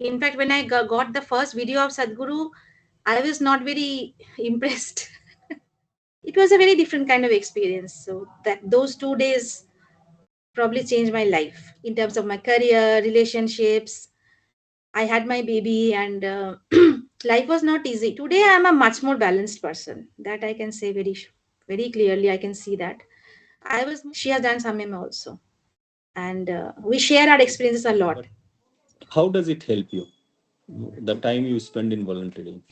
In fact, when I got the first video of Sadhguru, I was not very impressed. It was a very different kind of experience. So that those 2 days probably changed my life in terms of my career, relationships. I had my baby, and life was not easy. Today, I am a much more balanced person. That I can say very clearly. I can see that. I was. She has done some also, and we share our experiences a lot. But how does it help you? The time you spend in volunteering.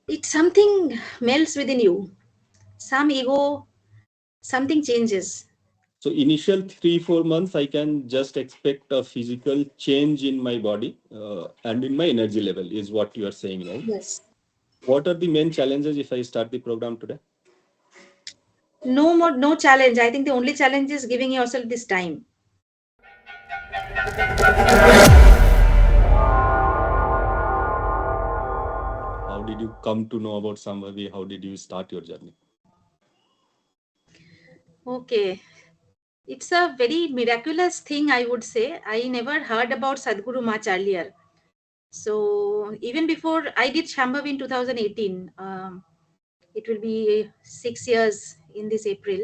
It's something melts within you. Some ego, something changes. So initial 3-4 months, I can just expect a physical change in my body and in my energy level, is what you are saying, right? Yes. What are the main challenges if I start the program today? No more, no challenge. I think the only challenge is giving yourself this time. How did you come to know about Sambhavi? How did you start your journey? Okay. It's a very miraculous thing, I would say. I never heard about Sadhguru much earlier. So even before I did Shambhavi in 2018, it will be 6 years in this April.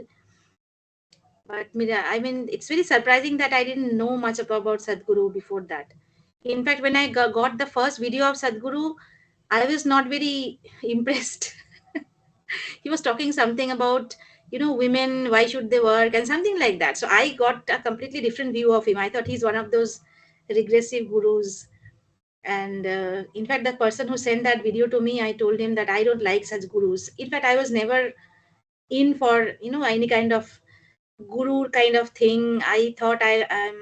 But I mean, it's very surprising that I didn't know much about Sadhguru before that. In fact, when I got the first video of Sadhguru, I was not very impressed. He was talking something about, women, why should they work, and something like that. So I got a completely different view of him. I thought he's one of those regressive gurus. And in fact, the person who sent that video to me, I told him that I don't like such gurus. In fact, I was never in for any kind of guru kind of thing. I thought I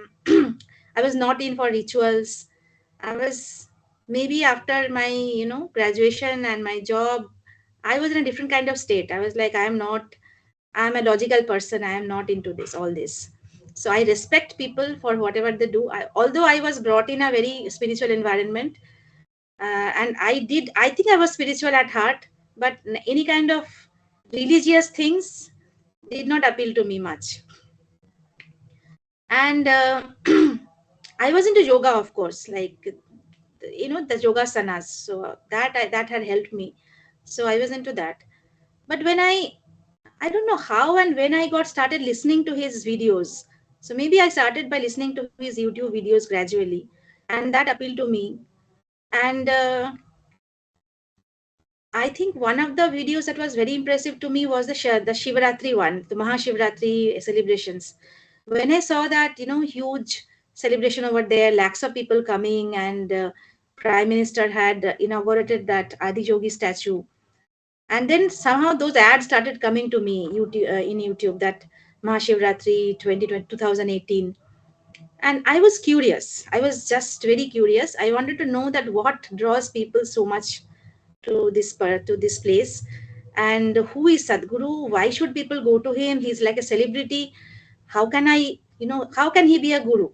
was not in for rituals. I was, maybe after my graduation and my job, I was in a different kind of state. I was like, I'm a logical person. I am not into this, all this. So I respect people for whatever they do. Although I was brought in a very spiritual environment, and I think I was spiritual at heart, but any kind of religious things did not appeal to me much. And I was into yoga, of course, like the yoga sanas. So that had helped me. So I was into that. But when I don't know how and when I got started listening to his videos. So maybe I started by listening to his YouTube videos gradually, and that appealed to me. And I think one of the videos that was very impressive to me was the Shivaratri one, the Mahashivratri celebrations. When I saw that, huge celebration over there, lakhs of people coming, and Prime Minister had inaugurated that Adi Yogi statue. And then somehow those ads started coming to me in YouTube, that Mahashivratri 2018. And I was curious. I was just very curious. I wanted to know that what draws people so much to this place, and who is Sadhguru? Why should people go to him? He's like a celebrity. How can he be a guru?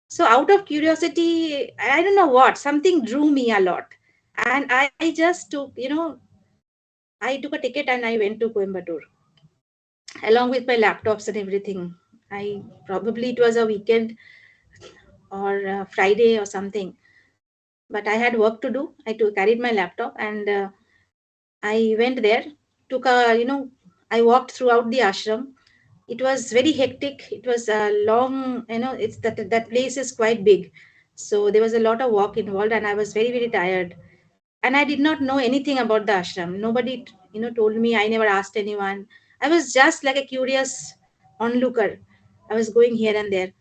So out of curiosity, I don't know what, something drew me a lot, and I just I took a ticket and I went to Coimbatore along with my laptops and everything. I probably it was a weekend or Friday or something, but I had work to do. Carried my laptop, and I went there. Took a I walked throughout the ashram. It was very hectic. It was a long, it's that place is quite big, so there was a lot of walk involved, and I was very tired. And I did not know anything about the ashram. Nobody told me. I never asked anyone. I was just like a curious onlooker. I was going here and there.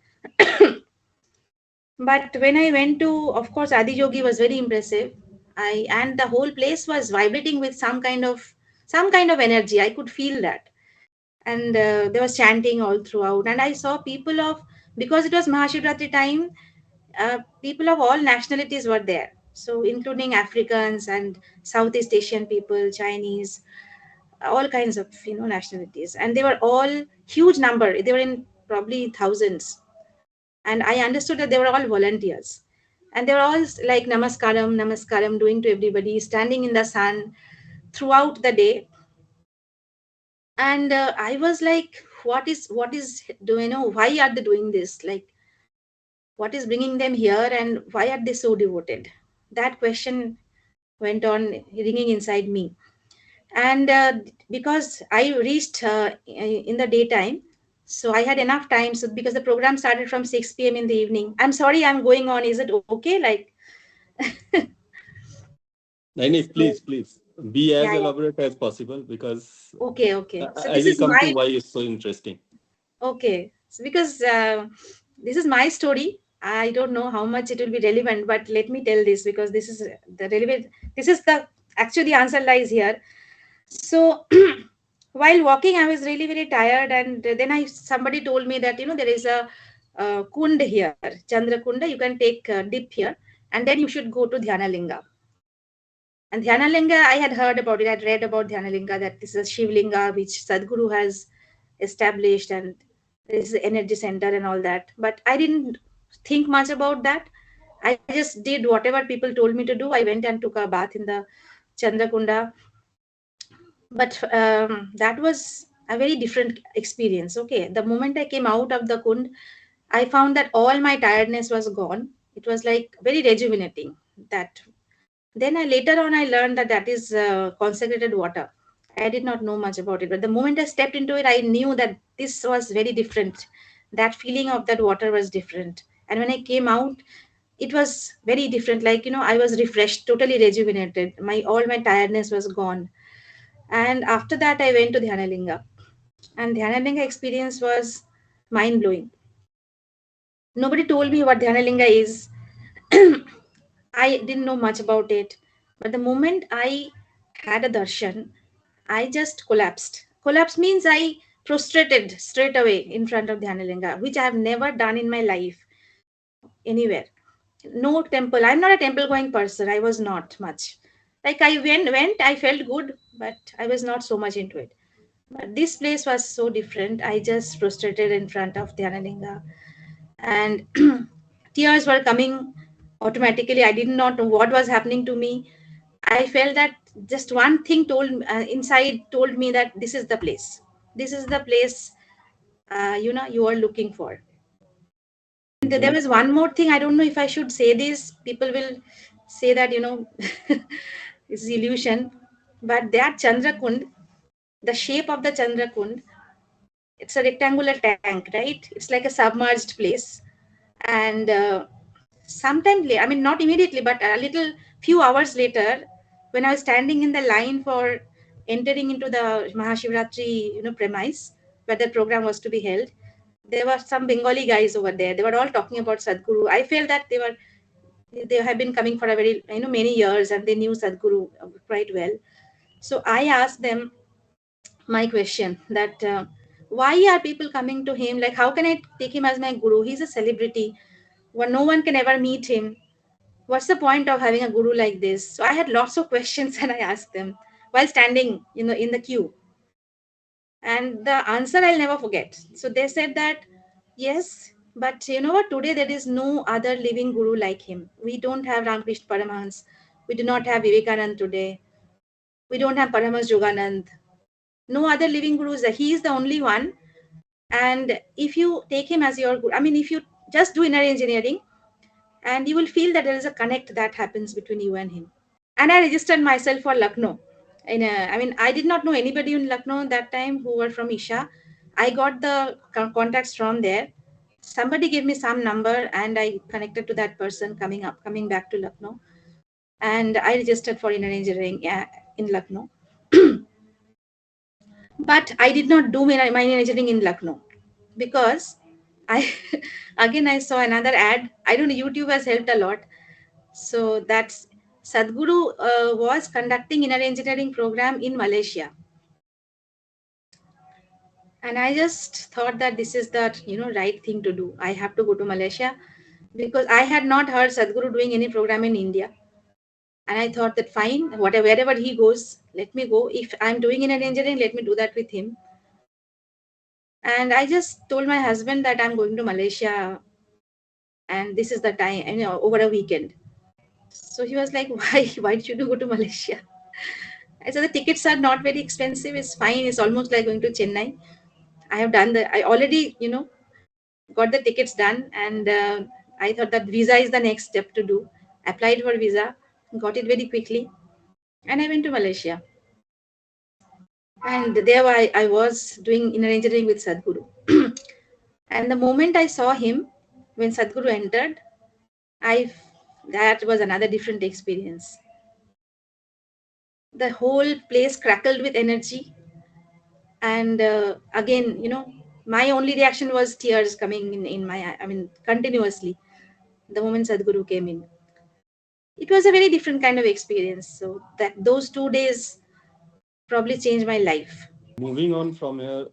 But when I went to, of course, Adi Yogi was very impressive. And the whole place was vibrating with some kind of energy. I could feel that, and there was chanting all throughout. And I saw people of, because it was Mahashivratri time, people of all nationalities were there. So including Africans and Southeast Asian people, Chinese, all kinds of nationalities, and they were all huge number. They were in probably thousands, and I understood that they were all volunteers, and they were all like namaskaram, namaskaram, doing to everybody, standing in the sun throughout the day. And I was like, what is do you know why are they doing this? Like, What is bringing them here and why are they so devoted? That question went on ringing inside me. And because I reached in the daytime, so I had enough time. So because the program started from 6 p.m. in the evening. I'm sorry, I'm going on. Is it okay? Like, Naini, so, please be yeah, as yeah. elaborate as possible, because Okay, okay. So I this will is come to my why it's so interesting. okay. So because this is my story. I don't know how much it will be relevant, but let me tell this because this is the relevant. This is the actually the answer lies here. So while walking, I was really very tired, and then I somebody told me that there is a kund here, Chandra Kunda. You can take a dip here, and then you should go to Dhyanalinga. And Dhyanalinga, I had heard about it. I'd read about Dhyanalinga that this is a Shivlinga which Sadhguru has established, and this is the energy center and all that. But I didn't think much about that. I just did whatever people told me to do. I went and took a bath in the Chandrakunda, but that was a very different experience. Okay, the moment I came out of the kund, I found that all my tiredness was gone. It was like very rejuvenating. That then I later on I learned that that is consecrated water. I did not know much about it, but the moment I stepped into it, I knew that this was very different. That feeling of that water was different, and when I came out, it was very different. Like I was refreshed, totally rejuvenated. My all my tiredness was gone. And after that, I went to Dhyanalinga. And Dhyanalinga experience was mind blowing. Nobody told me what Dhyanalinga is. I didn't know much about it. But the moment I had a darshan, I just collapsed. Collapse means I prostrated straight away in front of Dhyanalinga, which I have never done in my life anywhere. No temple. I'm not a temple going person. I was not much. Like I went, I felt good, but I was not so much into it. But this place was so different. I just prostrated in front of Dhanalinga, and tears were coming automatically. I did not know what was happening to me. I felt that just one thing inside told me that this is the place. This is the place you are looking for. And there Mhm. was one more thing. I don't know if I should say this. People will say that it's illusion. But that Chandrakund, the shape of the Chandrakund, it's a rectangular tank, right? It's like a submerged place. And sometime I mean, not immediately, but a little few hours later, when I was standing in the line for entering into the Mahashivratri premise where the program was to be held, there were some Bengali guys over there. They were all talking about Sadhguru. I felt that they have been coming for a very many years, and they knew Sadhguru quite well. So I asked them my question that why are people coming to him? Like, how can I take him as my guru? He's a celebrity. Well, no one can ever meet him. What's the point of having a guru like this? So I had lots of questions and I asked them while standing in the queue. And the answer I'll never forget. So they said that yes, but you know what, today there is no other living guru like him. We don't have Ramakrishna Paramahans. We do not have Vivekanand today. We don't have Paramahansa Yoganand. No other living gurus. He is the only one. And if you take him as your guru, I mean, if you just do inner engineering, and you will feel that there is a connect that happens between you and him. And I registered myself for Lucknow. I mean, I did not know anybody in Lucknow that time who were from Isha. I got the contacts from there. Somebody gave me some number, and I connected to that person coming back to Lucknow. And I registered for inner engineering in Lucknow. But I did not do my engineering in Lucknow because I again I saw another ad. I don't know, YouTube has helped a lot. So that's Sadhguru was conducting inner engineering program in Malaysia, and I just thought that this is the right thing to do. I have to go to Malaysia because I had not heard Sadhguru doing any program in India, and I thought that fine, whatever wherever he goes, let me go. If I'm doing inner engineering, let me do that with him. And I just told my husband that I'm going to Malaysia and this is the time, over a weekend. So he was like, why did you go to Malaysia? I said the tickets are not very expensive. It's fine. It's almost like going to Chennai. I already got the tickets done, and I thought that visa is the next step to do. Applied for visa, got it very quickly, and I went to Malaysia. And there I was doing inner engineering with Sadhguru. And the moment I saw him, when Sadhguru entered, that was another different experience. The whole place crackled with energy, and again, my only reaction was tears coming in my eye. I mean, continuously. The moment Sadhguru came in, it was a very different kind of experience. So that those 2 days probably changed my life. Moving on from here,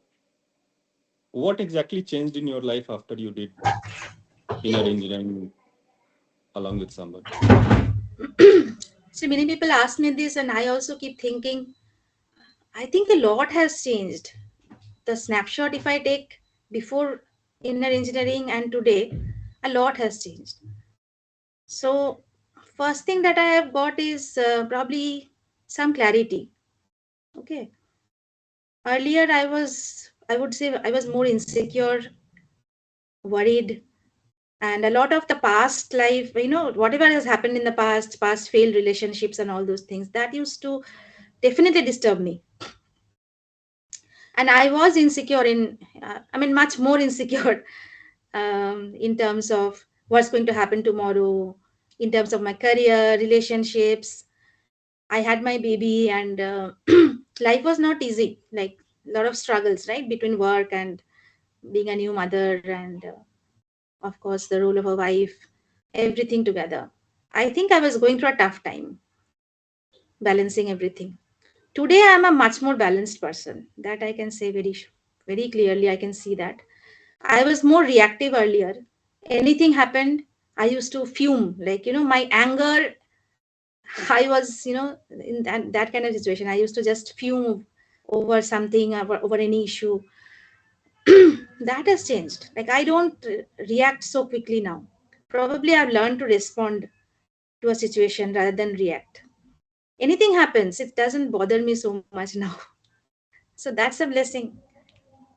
what exactly changed in your life after you did inner engineering along with somebody? So many people ask me this, and I also keep thinking, I think a lot has changed. The snapshot, if I take before inner engineering and today, a lot has changed. So, first thing that I have got is probably some clarity. Okay. Earlier, I would say, I was more insecure, worried, and a lot of the past life, whatever has happened in the past failed relationships and all those things, that used to definitely disturb me. And I was insecure much more insecure in terms of what's going to happen tomorrow, in terms of my career, relationships. I had my baby, and life was not easy. Like a lot of struggles, right, between work and being a new mother, and of course, the role of a wife, everything together. I think I was going through a tough time balancing everything. Today, I am a much more balanced person. That I can say very clearly. I can see that. I was more reactive earlier. Anything happened, I used to fume. Like, my anger, I was, in that kind of situation. I used to just fume over something, over any issue. That has changed. Like, I don't react so quickly now. Probably I've learned to respond to a situation rather than react. Anything happens, it doesn't bother me so much now. So that's a blessing.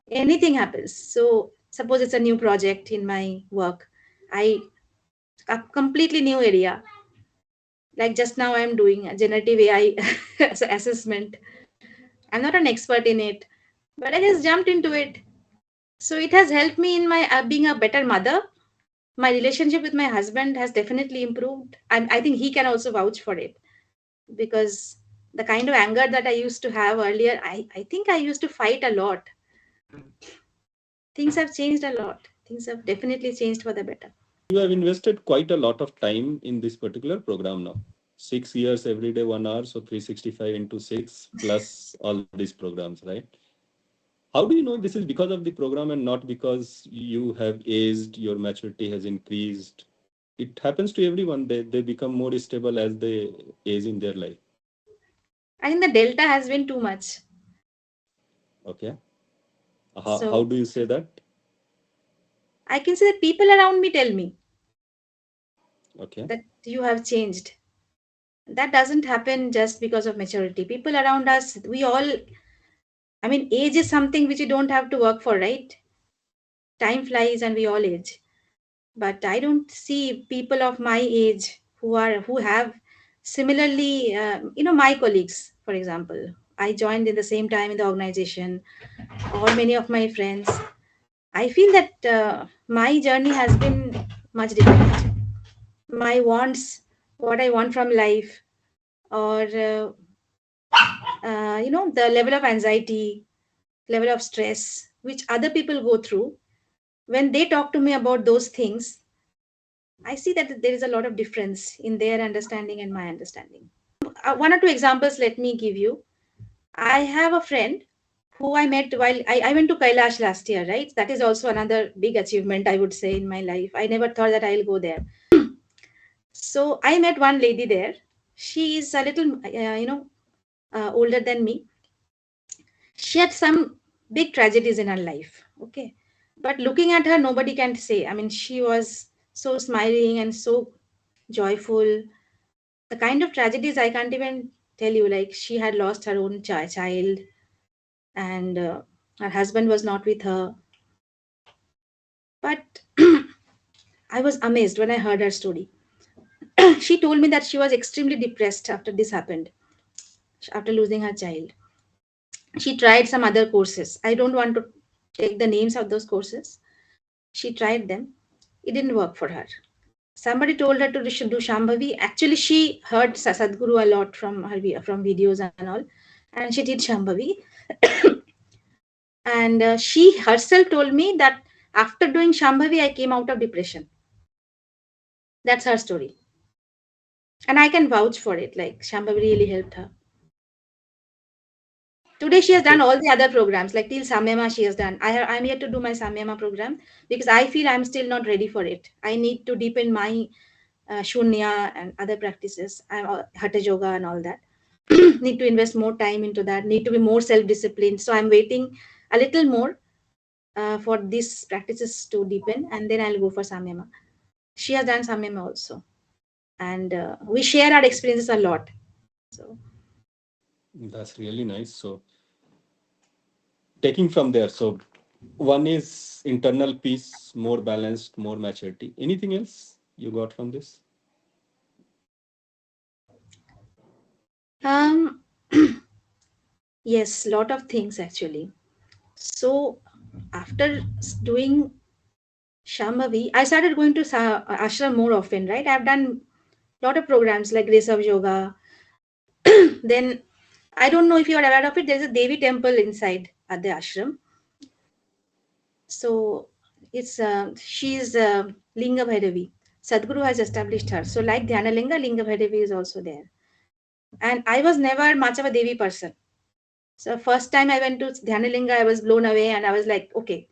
Anything happens. So suppose it's a new project in my work. I a completely new area. Like just now I'm doing a generative AI assessment. I'm not an expert in it, but I just jumped into it. So it has helped me in my being a better mother. My relationship with my husband has definitely improved. I think he can also vouch for it, because the kind of anger that I used to have earlier, I think I used to fight a lot. Things have changed a lot. Things have definitely changed for the better. You have invested quite a lot of time in this particular program now. 6 years every day, 1 hour, so 365 into 6 plus all these programs, right? How do you know this is because of the program and not because you have aged, your maturity has increased? It happens to everyone. They become more stable as they age in their life. I think the delta has been too much. Okay. How So do you say that? I can say that people around me tell me Okay. that you have changed. That doesn't happen just because of maturity. People around us, we all, age is something which you don't have to work for, right? Time flies and we all age. But I don't see people of my age who have similarly, my colleagues, for example. I joined in the same time in the organization, or many of my friends. I feel that my journey has been much different. My wants, what I want from life, or the level of anxiety, level of stress which other people go through, when they talk to me about those things, I see that there is a lot of difference in their understanding and my understanding. One or two examples let me give you. I have a friend who I met while I went to Kailash last year, right? That is also another big achievement, I would say, in my life. I never thought that I'll go there. So I met one lady there. She is a little, older than me. She had some big tragedies in her life. Okay. But looking at her, nobody can say. She was so smiling and so joyful. The kind of tragedies I can't even tell you. Like she had lost her own child, and her husband was not with her. But I was amazed when I heard her story. She told me that she was extremely depressed after this happened, after losing her child. She tried some other courses. I don't want to take the names of those courses. She tried them. It didn't work for her. Somebody told her to do Shambhavi. Actually, she heard Sadhguru a lot from her from videos and all, and she did Shambhavi. And she herself told me that after doing Shambhavi, I came out of depression. That's her story, and I can vouch for it. Like Shambhavi really helped her. Today she has done Okay. all the other programs, like till Samyama she has done. I'm yet to do my Samyama program because I feel I'm still not ready for it. I need to deepen my Shunya and other practices, Hatha Yoga and all that. Need to invest more time into that. Need to be more self-disciplined. So I'm waiting a little more for these practices to deepen, and then I'll go for Samyama. She has done Samyama also, and we share our experiences a lot. So That's really nice. So taking from there, so one is internal peace, more balanced, more maturity. Anything else you got from this? um, yes, lot of things actually. So after doing Shambhavi, I started going to ashram more often, right? I've done a lot of programs like Grace of Yoga. Then I don't know if you are aware of it. There's a Devi temple inside at the ashram. So it's she's Linga Bhairavi. Sadhguru has established her. So like Dhyana Linga Bhairavi is also there. And I was never much of a Devi person. So first time I went to Dhyana Linga, I was blown away, and I was like, okay,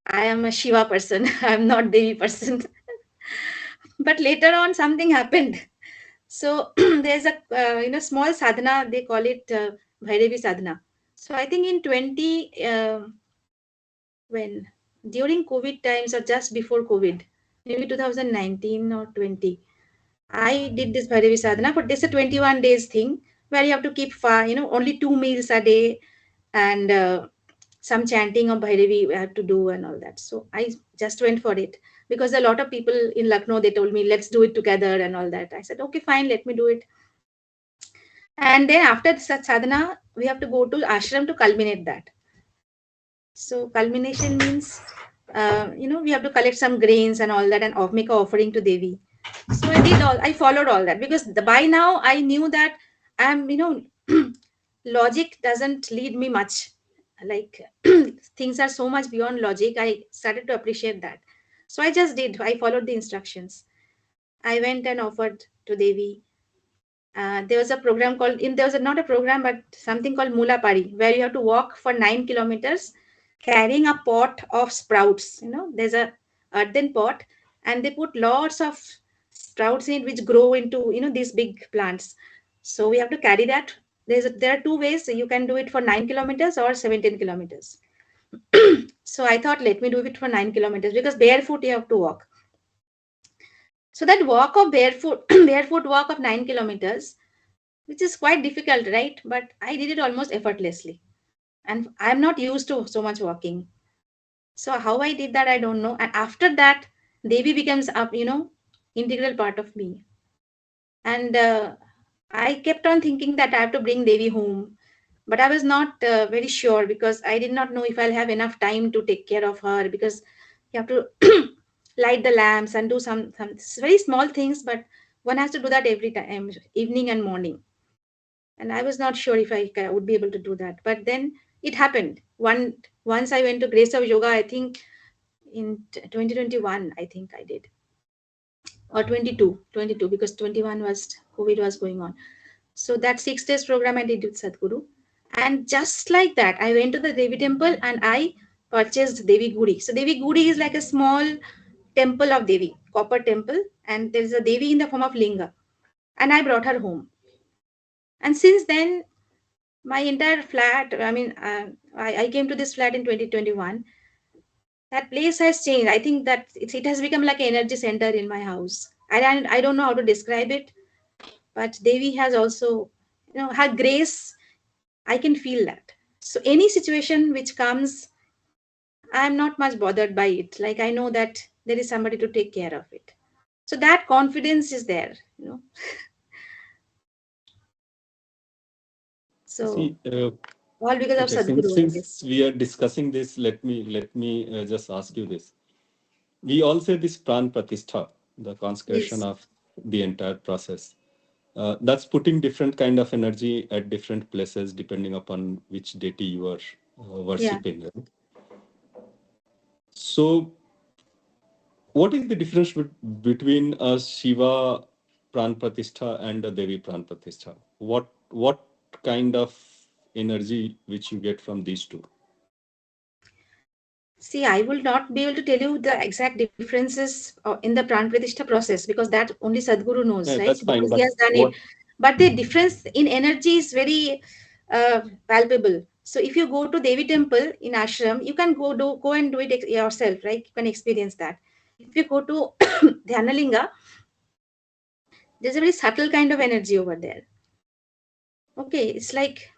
I am a Shiva person. I'm not Devi person. But later on, something happened. So there's a small sadhana. They call it Bhairavi sadhana. So I think in when during COVID times or just before COVID, maybe 2019 or 20, I did this Bhairavi sadhana. But this is a 21 days thing where you have to keep only 2 meals a day, and some chanting of Bhairavi we have to do and all that. So I just went for it because a lot of people in Lucknow, they told me, let's do it together and all that. I said, okay, fine, let me do it. And then after such sadhana, we have to go to ashram to culminate that. So culmination means, we have to collect some grains and all that and make a offering to Devi. So I followed all that because by now I knew that I'm, logic doesn't lead me much. Like things are so much beyond logic. I started to appreciate that. So I just did. I followed the instructions. I went and offered to Devi. There was a program called there was not a program but something called Mula Pari, where you have to walk for 9 kilometers carrying a pot of sprouts. There's a earthen pot, and they put lots of sprouts in it which grow into these big plants. So we have to carry that. There are two ways. You can do it for 9 kilometers or 17 kilometers. So I thought, let me do it for 9 kilometers because barefoot you have to walk. So that walk of barefoot, barefoot walk of 9 kilometers, which is quite difficult, right? But I did it almost effortlessly. And I'm not used to so much walking. So how I did that, I don't know. And after that, Devi becomes up, integral part of me. And I kept on thinking that I have to bring Devi home. But I was not very sure because I did not know if I'll have enough time to take care of her, because you have to light the lamps and do some very small things, but one has to do that every time, evening and morning. And I was not sure if I would be able to do that. But then it happened. Once I went to Grace of Yoga, I think in 2021, I think I did, or 22, because 21 was COVID was going on. So that 6 days program I did with Sadhguru, and just like that, I went to the Devi temple and I purchased Devi Gudi. So Devi Gudi is like a small temple of Devi, copper temple, and there is a Devi in the form of linga, and I brought her home. And since then, my entire flat, I mean, I came to this flat in 2021. That place has changed. I think that it has become like an energy center in my house. I don't know how to describe it, but Devi has also, her grace, I can feel that. So any situation which comes, I'm not much bothered by it. Like I know that there is somebody to take care of it. So that confidence is there, you know. So See, all because of okay, since Sadhguru, I since guess. we are discussing this, let me just ask you this. We all say this pran pratishtha, the consecration Yes. of the entire process. That's putting different kind of energy at different places depending upon which deity you are Yeah. worshipping. Right? So, what is the difference between a Shiva pran pratishtha and a Devi pran pratishtha? What kind of energy which you get from these two? See, I will not be able to tell you the exact differences in the Pran Pratishtha process, because that only Sadhguru knows, Yeah, right? that's Because fine. he But has done it. what But the difference in energy is very palpable. So if you go to Devi temple in ashram, you can go and do it yourself, right? You can experience that. If you go to Dhyanalinga, there's a very subtle kind of energy over there. Okay, it's like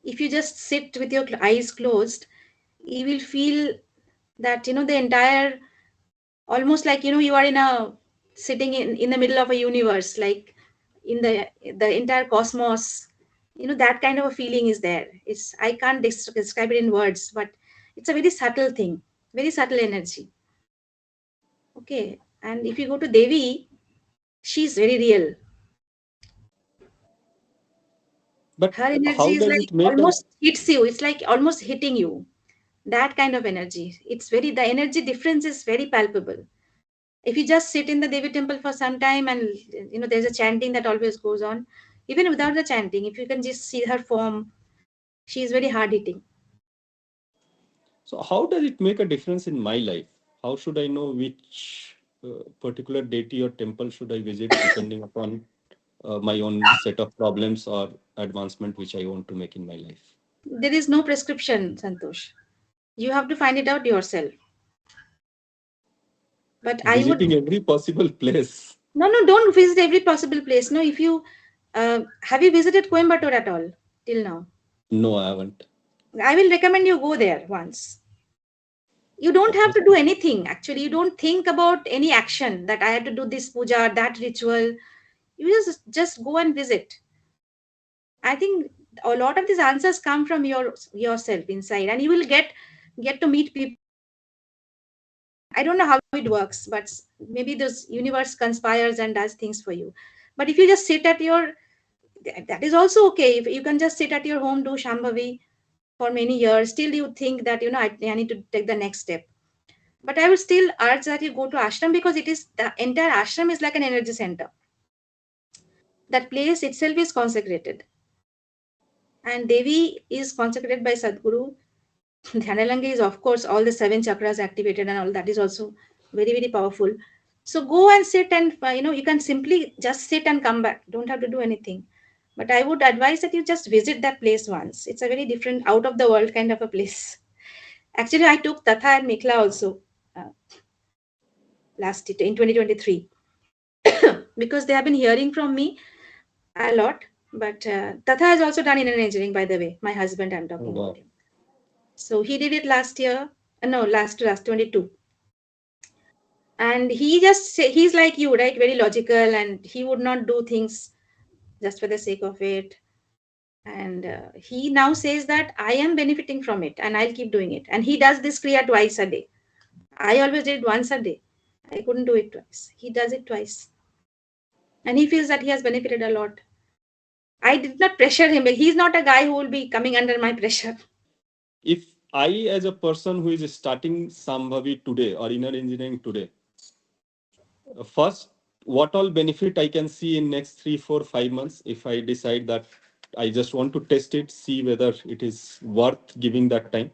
if you just sit with your eyes closed, you will feel that, you know, the entire, almost like, you know, you are in a sitting in the middle of a universe, like in the entire cosmos. You know, that kind of a feeling is there. It's, I can't describe it in words, but it's a very subtle thing, very subtle energy. Okay, and if you go to Devi, she's very real. but Her energy how is does like it make a almost hits you, it's like almost hitting you. That kind of energy, it's very, the energy difference is very palpable. If you just sit in the Devi temple for some time, and you know, there's a chanting that always goes on, even without the chanting, if you can just see her form, she is very hard hitting. so how does it make a difference in my life? How should I know which particular deity or temple should I visit depending upon my own set of problems or advancement which I want to make in my life? There is no prescription, Santosh. You have to find it out yourself. But I would, Visiting every possible place. no, no, don't visit every possible place. No, if you have you visited Coimbatore at all till now? No, I haven't. I will recommend you go there once. You don't have Okay. to do anything, actually. You don't think about any action that I have to do this puja, that ritual. You just go and visit. I think a lot of these answers come from yourself inside, and you will get to meet people. I don't know how it works, but maybe this universe conspires and does things for you. But if you just sit at your, that is also okay. If you can just sit at your home, do Shambhavi for many years, still you think that, you know, I need to take the next step. But I would still urge that you go to ashram, because it is, the entire ashram is like an energy center. That place itself is consecrated, and Devi is consecrated by Sadguru. Dhyanalanga is, of course, all the seven chakras activated, and all that is also very, very powerful. So go and sit, and you know, you can simply just sit and come back. Don't have to do anything. But I would advise that you just visit that place once. It's a very different, out of the world kind of a place. Actually, I took Tatha and Mikla also uh, last in 2023 because they have been hearing from me a lot. But Tatha has also done inner engineering, by the way. My husband, I'm Oh, talking about wow. him. So he did it last year. No, last 22. And he just say, he's like you, right? Very logical, and he would not do things just for the sake of it. And he now says that I am benefiting from it, and I'll keep doing it. And he does this kriya twice a day. I always did it once a day. I couldn't do it twice. He does it twice, and he feels that he has benefited a lot. I did not pressure him. He's not a guy who will be coming under my pressure. If I, as a person who is starting Sambhavi today or inner engineering today, first, what all benefit I can see in next 3, 4, 5 months if I decide that I just want to test it, see whether it is worth giving that time.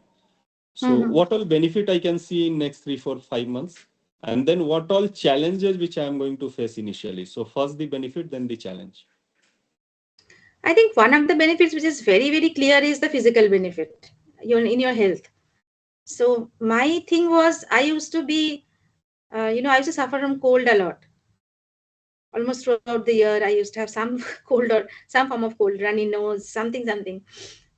So, Mhm. what all benefit I can see in next 3, 4, 5 months, and then what all challenges which I am going to face initially. So, first the benefit, then the challenge. I think one of the benefits which is very, very clear is the physical benefit in your health. So my thing was, I used to be, you know, I used to suffer from cold a lot. Almost throughout the year, I used to have some cold or some form of cold, runny nose, something, something.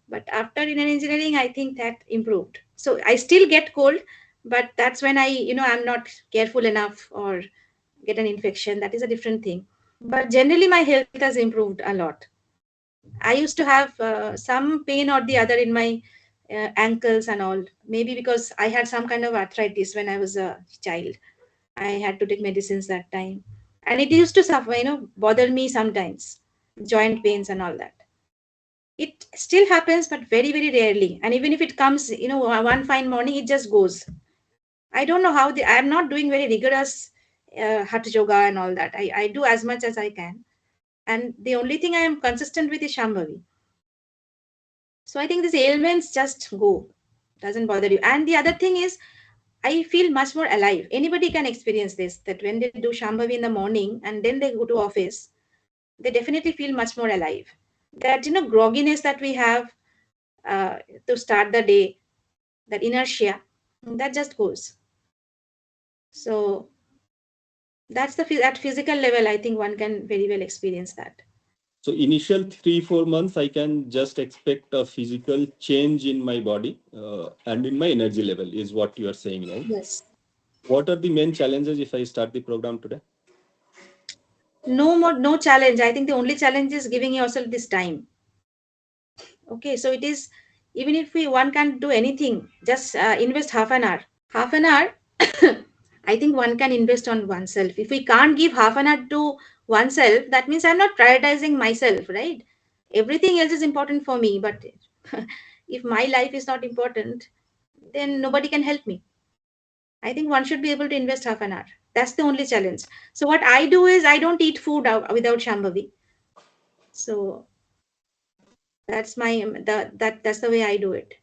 But after inner engineering, I think that improved. So I still get cold, But that's when I'm not careful enough or get an infection. That is a different thing. But generally, my health has improved a lot. I used to have some pain or the other in my ankles and all. Maybe because I had some kind of arthritis when I was a child. I had to take medicines that time. And it used to suffer, bother me sometimes. Joint pains and all that. It still happens, but very, very rarely. And even if it comes, one fine morning, it just goes. I don't know how I'm not doing very rigorous hatha yoga and all that. I do as much as I can. And the only thing I am consistent with is Shambhavi. So I think these ailments just go, doesn't bother you. And the other thing is, I feel much more alive. Anybody can experience this, that when they do Shambhavi in the morning and then they go to office, they definitely feel much more alive. That, grogginess that we have uh, to start the day, that inertia, that just goes. So that's at physical level, I think one can very well experience that. So initial 3-4 months, I can just expect a physical change in my body and in my energy level, is what you are saying, right? Yes. What are the main challenges if I start the program today? No challenge. I think the only challenge is giving yourself this time. Okay, so it is, even if one can't do anything, just invest half an hour. Half an hour, I think one can invest on oneself. If we can't give half an hour to oneself, that means I'm not prioritizing myself, right? Everything else is important for me, but if my life is not important, then nobody can help me. I think one should be able to invest half an hour. That's the only challenge. So what I do is I don't eat food without Shambhavi. So that's that's the way I do it.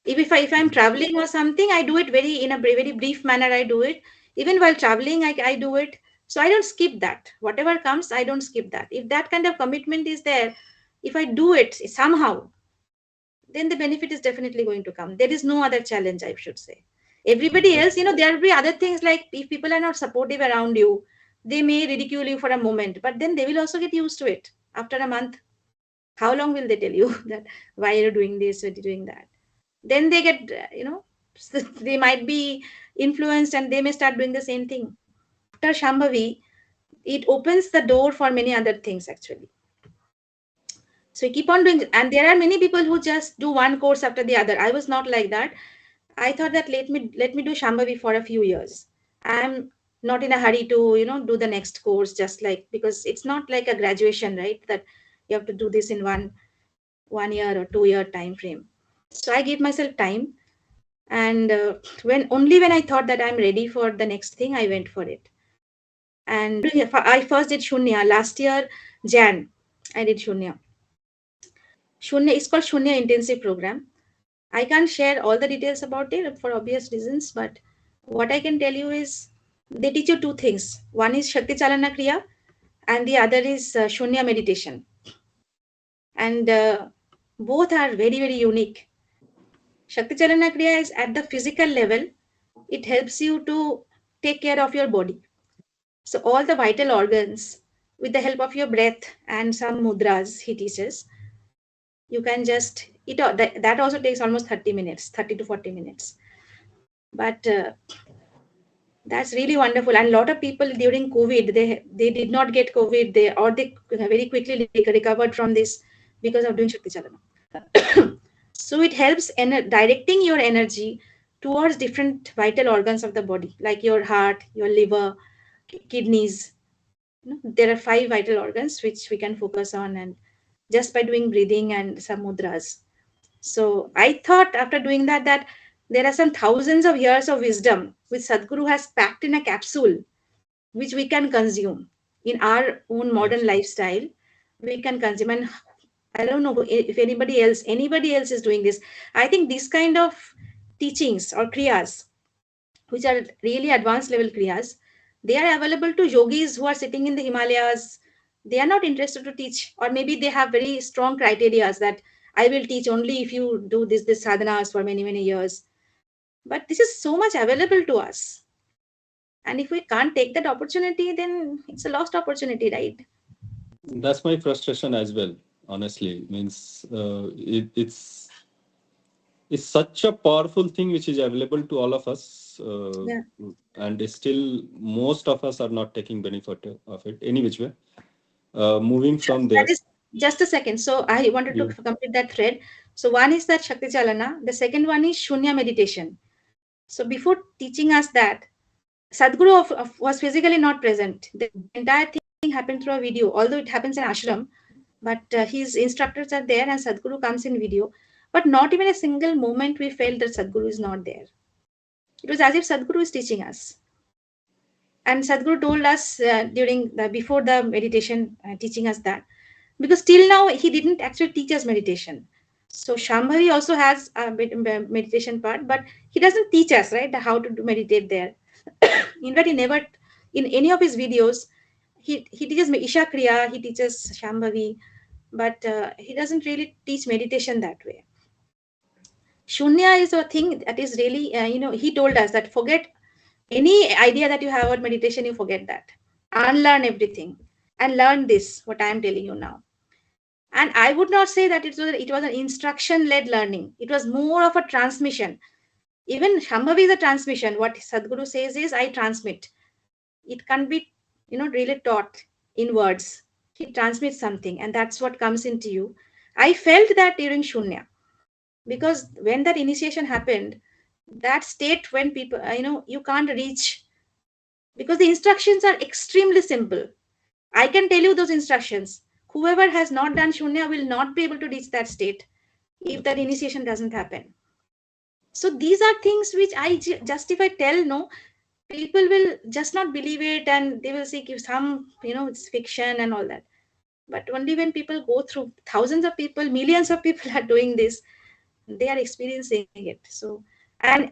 If I'm traveling or something, I do it in a very brief manner. I do it even while traveling. I do it, so I don't skip that. Whatever comes, I don't skip that. If that kind of commitment is there, if I do it somehow, then the benefit is definitely going to come. There is no other challenge, I should say. Everybody else, there will be other things, like if people are not supportive around you, they may ridicule you for a moment, but then they will also get used to it after a month. How long will they tell you that why you're doing this, why you're doing that? Then they get, they might be influenced and they may start doing the same thing. After Shambhavi, it opens the door for many other things actually. So you keep on doing, and there are many people who just do one course after the other. I was not like that. I thought that let me do Shambhavi for a few years. I'm not in a hurry to do the next course, just like, because it's not like a graduation, right? That you have to do this in one year or 2 year time frame. So I gave myself time, and when I thought that I'm ready for the next thing, I went for it. And I first did Shunya last year, Jan. I did Shunya. Shunya is called Shunya Intensive Program. I can't share all the details about it for obvious reasons, but what I can tell you is they teach you two things. One is Shakti Chalana Kriya, and the other is Shunya meditation. And both are very, very unique. Shakti Chalana Kriya is at the physical level, it helps you to take care of your body. So, all the vital organs, with the help of your breath and some mudras he teaches, you can just, that also takes almost 30 minutes, 30 to 40 minutes. But that's really wonderful. And a lot of people during COVID, they did not get COVID, they very quickly recovered from this because of doing Shakti Chalana. So it helps in directing your energy towards different vital organs of the body, like your heart, your liver, kidneys. There are 5 vital organs which we can focus on, and just by doing breathing and some mudras. So I thought after doing that there are some thousands of years of wisdom which Sadhguru has packed in a capsule, which we can consume in our own modern lifestyle. We can consume, and I don't know if anybody else is doing this. I think these kind of teachings or kriyas, which are really advanced level kriyas, they are available to yogis who are sitting in the Himalayas. They are not interested to teach, or maybe they have very strong criteria that I will teach only if you do this sadhanas for many years. But this is so much available to us, and if we can't take that opportunity, then it's a lost opportunity, right? That's my frustration as well, honestly. Means it's such a powerful thing which is available to all of us. Yeah. and still most of us are not taking benefit of it any which way. Moving Sure. from That there, is just a second. So I wanted to you complete that thread. So one is that Shakti Chalana. The second one is Shunya meditation. So before teaching us that, Sadhguru was physically not present. The entire thing happened through a video, although it happens in ashram. But his instructors are there and Sadhguru comes in video. But not even a single moment we felt that Sadhguru is not there. It was as if Sadhguru is teaching us. And Sadhguru told us before the meditation, teaching us that. Because till now, he didn't actually teach us meditation. So Shambhavi also has a meditation part, but he doesn't teach us, right, how to meditate there. In fact, he never, in any of his videos, he teaches me Isha Kriya, he teaches Shambhavi, but he doesn't really teach meditation that way. Shunya is a thing that is really, he told us that forget any idea that you have about meditation, you forget that. Unlearn everything and learn this, what I am telling you now. And I would not say that it was an instruction led learning. It was more of a transmission. Even Shambhavi is a transmission. What Sadhguru says is, I transmit. It can't be, really taught in words. He transmits something, and that's what comes into you. I felt that during Shunya, because when that initiation happened, that state when people, you can't reach, because the instructions are extremely simple. I can tell you those instructions. Whoever has not done Shunya will not be able to reach that state if that okay. initiation doesn't happen. So these are things which just if I tell, no, people will just not believe it and they will say give some, it's fiction and all that. But only when people go through, thousands of people, millions of people are doing this, they are experiencing it. So, and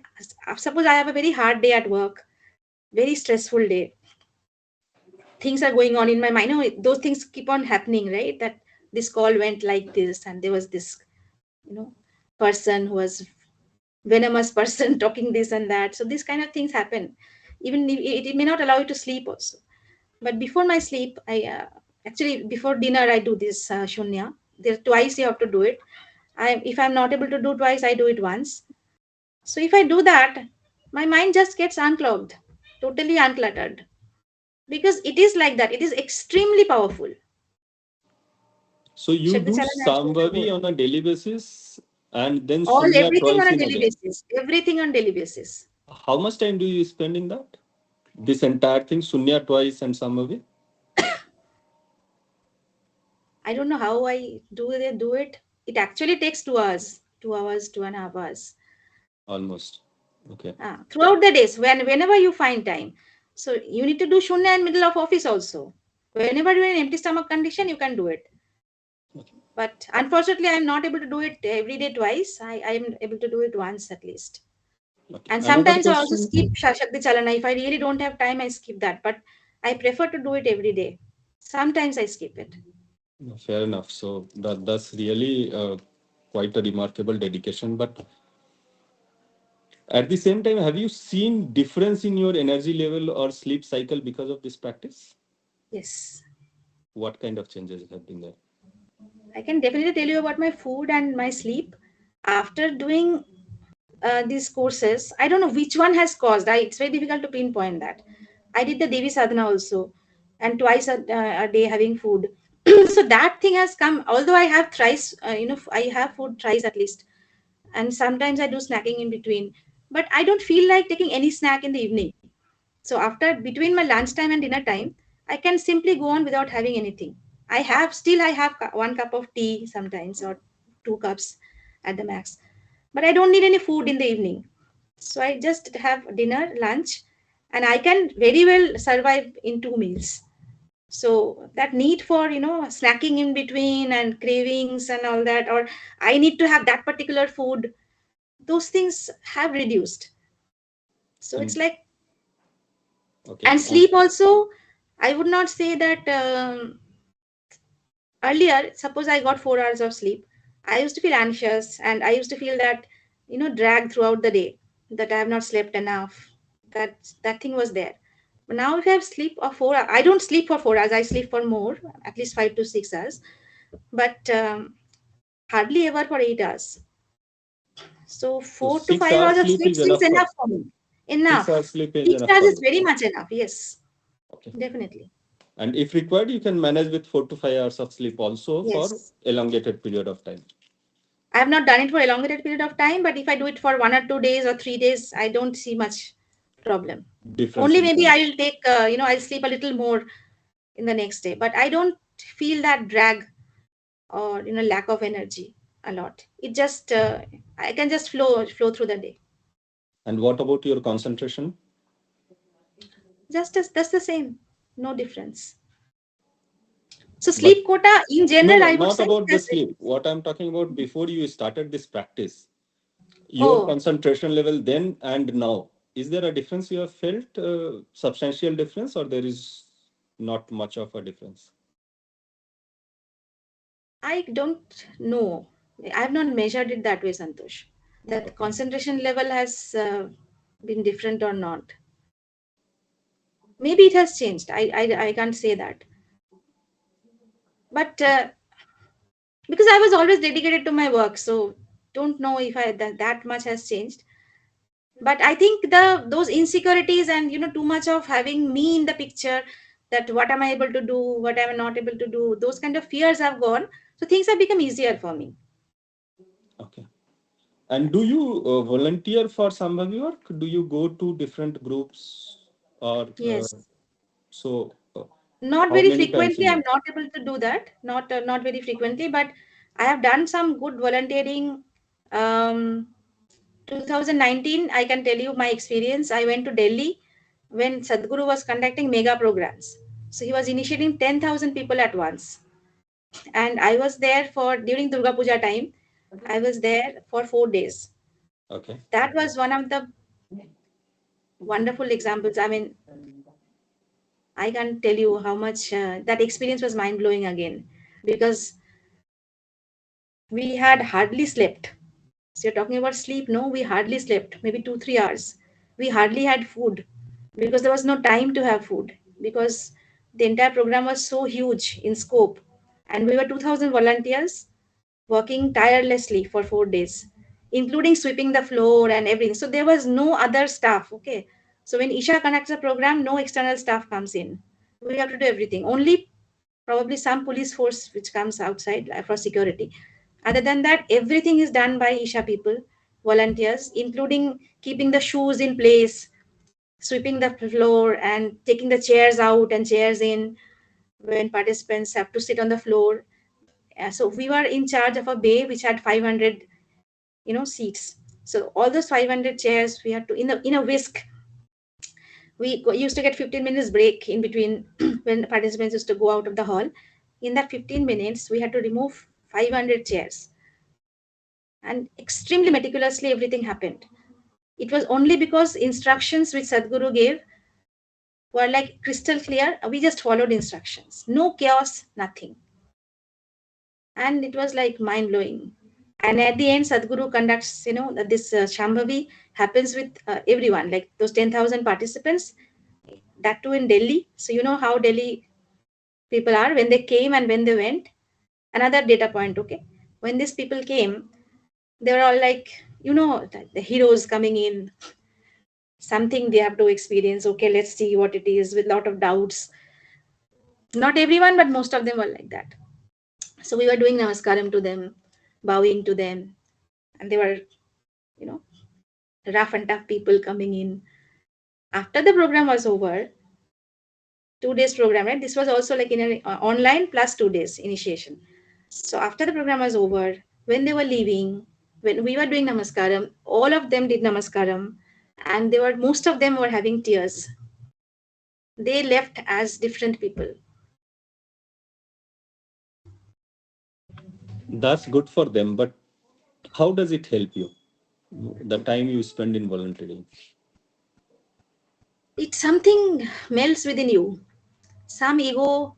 suppose I have a very hard day at work, very stressful day, things are going on in my mind. Those things keep on happening, right? That this call went like this, and there was this, you know, person who was venomous person talking this and that. So these kind of things happen. Even it may not allow you to sleep also. But before my sleep, I actually before dinner I do this shunya. There twice you have to do it. If I'm not able to do twice, I do it once. So if I do that, my mind just gets unclogged, totally uncluttered. Because it is like that. It is extremely powerful. So you Shakti do Chalan has shown Sambhavi more. on a daily basis and then All Shunya everything on twice a in a daily day. basis. Everything on daily basis. How much time do you spend in that? This entire thing, Shunya twice and Sambhavi? I don't know how I do it. It actually takes 2 hours, 2 hours, 2.5 hours. Almost. Okay. Throughout the days, whenever you find time. So you need to do shunya in middle of office also. Whenever you're in empty stomach condition, you can do it. Okay. But unfortunately, I'm not able to do it every day twice. I am able to do it once at least. Okay. And Another sometimes I also question. skip Shakti Chalana. If I really don't have time, I skip that. But I prefer to do it every day. Sometimes I skip it. No, fair enough. So that's really quite a remarkable dedication. But at the same time, have you seen difference in your energy level or sleep cycle because of this practice? Yes. What kind of changes have been there? I can definitely tell you about my food and my sleep. After doing these courses, I don't know which one has caused. It's very difficult to pinpoint that. I did the Devi Sadhana also, and twice a day having food. So that thing has come. Although I have thrice, I have food thrice at least, and sometimes I do snacking in between. But I don't feel like taking any snack in the evening. So after between my lunchtime and dinner time, I can simply go on without having anything. I have 1 cup of tea sometimes or 2 cups at the max, but I don't need any food in the evening. So I just have dinner, lunch, and I can very well survive in 2 meals. So that need for snacking in between and cravings and all that, or I need to have that particular food, those things have reduced. So it's And like, okay. and sleep also, I would not say that earlier, suppose I got 4 hours of sleep, I used to feel anxious and I used to feel that, drag throughout the day, that I have not slept enough. That thing was there. But now if I have sleep of 4 hours, I don't sleep for 4 hours, I sleep for more, at least 5 to 6 hours, but hardly ever for 8 hours. So So four to six five hours hours of sleep sleep is seems enough for enough for me. Enough. 6 hours sleep is 6 enough hours for is you. very much enough. Yes, Okay. definitely. And if required, you can manage with 4 to 5 hours of sleep also for Yes. elongated period of time. I have not done it for a elongated period of time, but if I do it for 1 or 2 days or 3 days, I don't see much problem. Difference Only in maybe quality. I will take, I'll sleep a little more in the next day, but I don't feel that drag or lack of energy a lot. It just I can just flow through the day. And what about your concentration? Just as that's the same, no difference. So But sleep quota in no, general, no, I would not say about the has sleep. reduced. What I'm talking about before you started this practice, your Oh, concentration level then and now. Is there a difference you have felt, substantial difference, or there is not much of a difference? I don't know. I have not measured it that way, Santosh. That Okay. concentration level has been different or not. Maybe it has changed. I can't say that. But because I was always dedicated to my work, so don't know if that much has changed. But I think those insecurities and too much of having me in the picture, that what am I able to do, what am I not able to do, those kind of fears have gone. So things have become easier for me. Okay. And do you volunteer for Sambhavi work? Do you go to different groups, or Yes. so? Not How very many times frequently. in a I'm not able to do that. Not very frequently, but I have done some good volunteering. Um, 2019, I can tell you my experience. I went to Delhi when Sadhguru was conducting mega programs. So he was initiating 10,000 people at once, and I was there for during Durga Puja time. I was there for 4 days. Okay. That was one of the wonderful examples. I mean, I can't tell you how much that experience was mind blowing again, because we had hardly slept. So you're talking about sleep? No, we hardly slept, maybe 2 3 hours. We hardly had food because there was no time to have food, because the entire program was so huge in scope, and we were 2,000 volunteers working tirelessly for 4 days, including sweeping the floor and everything. So there was no other staff. Okay. So when Isha conducts a program, no external staff comes in. We have to do everything. Only probably some police force which comes outside for security. Other than that, everything is done by Isha people, volunteers, including keeping the shoes in place, sweeping the floor, and taking the chairs out and chairs in when participants have to sit on the floor. So we were in charge of a bay which had 500, seats. So all those 500 chairs we had to in a whisk. We used to get 15 minutes break in between when participants used to go out of the hall. In that 15 minutes, we had to remove 500 chairs, and extremely meticulously everything happened. It was only because instructions which Sadhguru gave were like crystal clear. We just followed instructions. No chaos, nothing. And it was like mind blowing. And at the end, Sadhguru conducts, this Shambhavi happens with everyone, like those 10,000 participants, that too in Delhi. So you know how Delhi people are when they came and when they went. Another data point, okay? When these people came, they were all like, the heroes coming in, something they have to experience. Okay, let's see what it is, with a lot of doubts. Not everyone, but most of them were like that. So we were doing namaskaram to them, bowing to them, and they were, you know, rough and tough people coming in. After the program was over, 2 days program, right? This was also like in an online plus 2 days initiation. So after the program was over, when they were leaving, when we were doing namaskaram, all of them did namaskaram, and they were most of them were having tears. They left as different people. That's good for them, but how does it help you? The time you spend in volunteering. It's something melts within you. Some ego,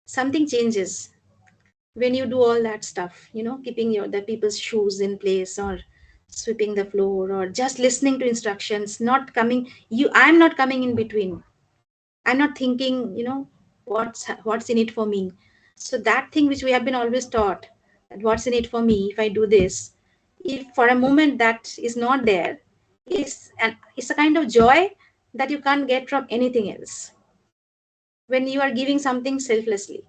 something changes when you do all that stuff. Keeping the people's shoes in place, or sweeping the floor, or just listening to instructions. Not coming. I'm not coming in between. I'm not thinking, what's in it for me. So that thing which we have been always taught, that what's in it for me if I do this, if for a moment that is not there, it's a kind of joy that you can't get from anything else. When you are giving something selflessly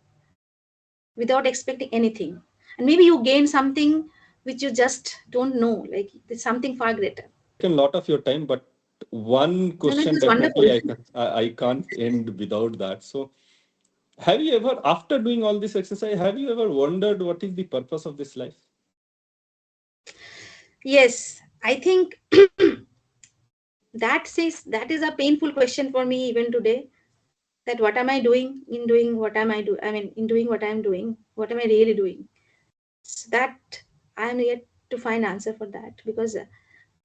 without expecting anything, and maybe you gain something which you just don't know, like it's something far greater. Taken a lot of your time, but one No, no, it question was wonderful. definitely I can't end without that. So, have you ever, after doing all this exercise, have you ever wondered what is the purpose of this life? Yes, I think that is a painful question for me even today. That what am I doing in doing what am I do? I mean, in doing what I am doing, what am I really doing? So that I am yet to find answer for that, because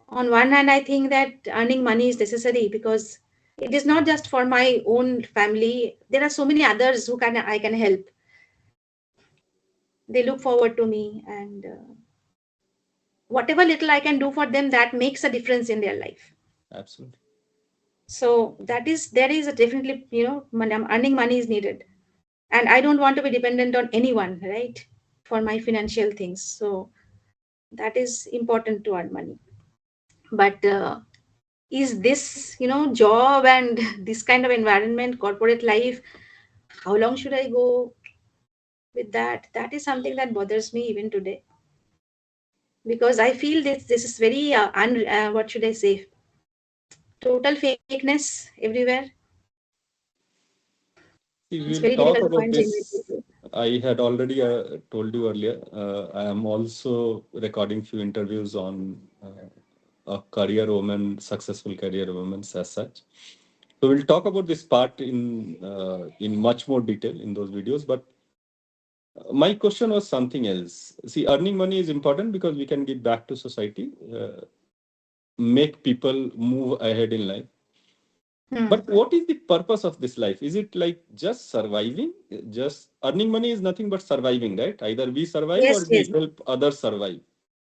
on one hand I think that earning money is necessary, because it is not just for my own family. There are so many others who can I can help. They look forward to me, and whatever little I can do for them, that makes a difference in their life. Absolutely. So that is there is a definitely, earning money is needed, and I don't want to be dependent on anyone, right, for my financial things. So that is important to earn money. But is this, job and this kind of environment, corporate life, how long should I go with that? That is something that bothers me even today, because I feel this is very what should I say, total fakeness everywhere. We It's will very talk difficult to about find genuine this. people. I had already told you earlier. I am also recording few interviews on a career woman, successful career women as such. So we'll talk about this part in much more detail in those videos. But my question was something else. See, earning money is important because we can give back to society, make people move ahead in life. Hmm. But what is the purpose of this life? Is it like just surviving? Just earning money is nothing but surviving, right? Either we survive or Yes, we yes. help others survive.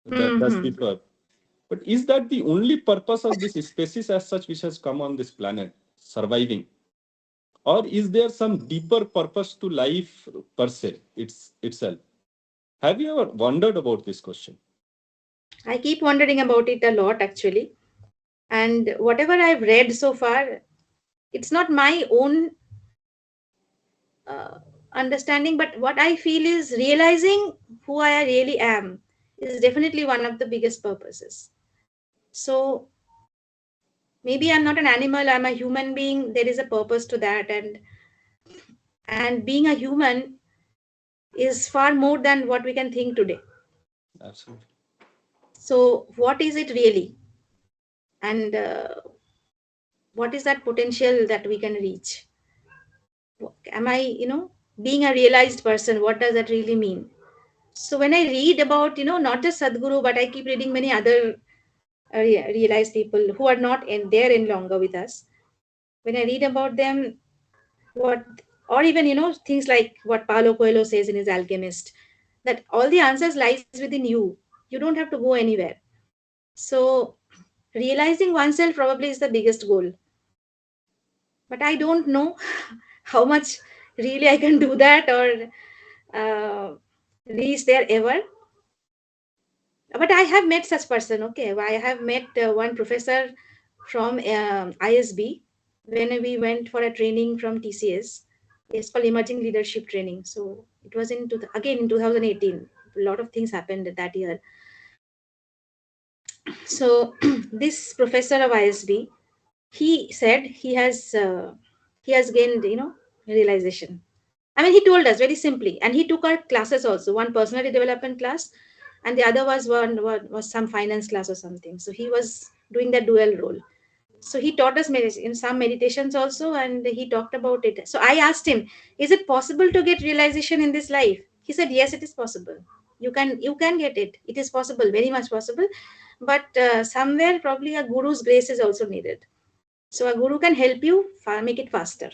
That's Hmm. the purpose. But is that the only purpose of this species as such which has come on this planet? Surviving? Or is there some deeper purpose to life per se, itself? Have you ever wondered about this question? I keep wondering about it a lot, actually. And whatever I've read so far, it's not my own uh, understanding, but what I feel is realizing who I really am is definitely one of the biggest purposes. So maybe I'm not an animal, I'm a human being. There is a purpose to that, and being a human is far more than what we can think today. Absolutely. So what is it really, and what is that potential that we can reach? Am I, being a realized person? What does that really mean? So when I read about, not just Sadhguru, but I keep reading many other realized people who are not in there in longer with us. When I read about them, what, or even, things like what Paulo Coelho says in his Alchemist, that all the answers lies within you. You don't have to go anywhere. So realizing oneself probably is the biggest goal. But I don't know how much really I can do that, or uh, reach there ever. But I have met such person. Okay, I have met one professor from ISB when we went for a training from TCS. It's called Emerging Leadership Training. So it was again in 2018. A lot of things happened that year. So this professor of ISB, he said he has gained, realization. I mean, he told us very simply, and he took our classes also. One personality development class, and the other was some finance class or something. So he was doing that dual role. So he taught us in some meditations also, and he talked about it. So I asked him, "Is it possible to get realization in this life?" He said, "Yes, it is possible. You can get it. It is possible, very much possible. But somewhere probably a guru's grace is also needed. So a guru can help you make it faster."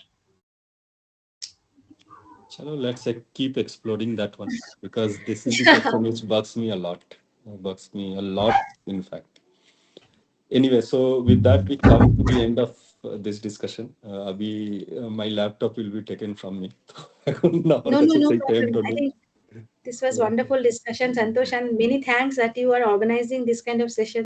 Chalo, let's keep exploring that one because this is the question which bugs me a lot. Bugs me a lot, in fact. Anyway, so with that, we come to the end of this discussion. My laptop will be taken from me. Now No, no, no necessary time problem. to I do. think this was Yeah. wonderful discussion, Santosh, and many thanks that you are organizing this kind of session.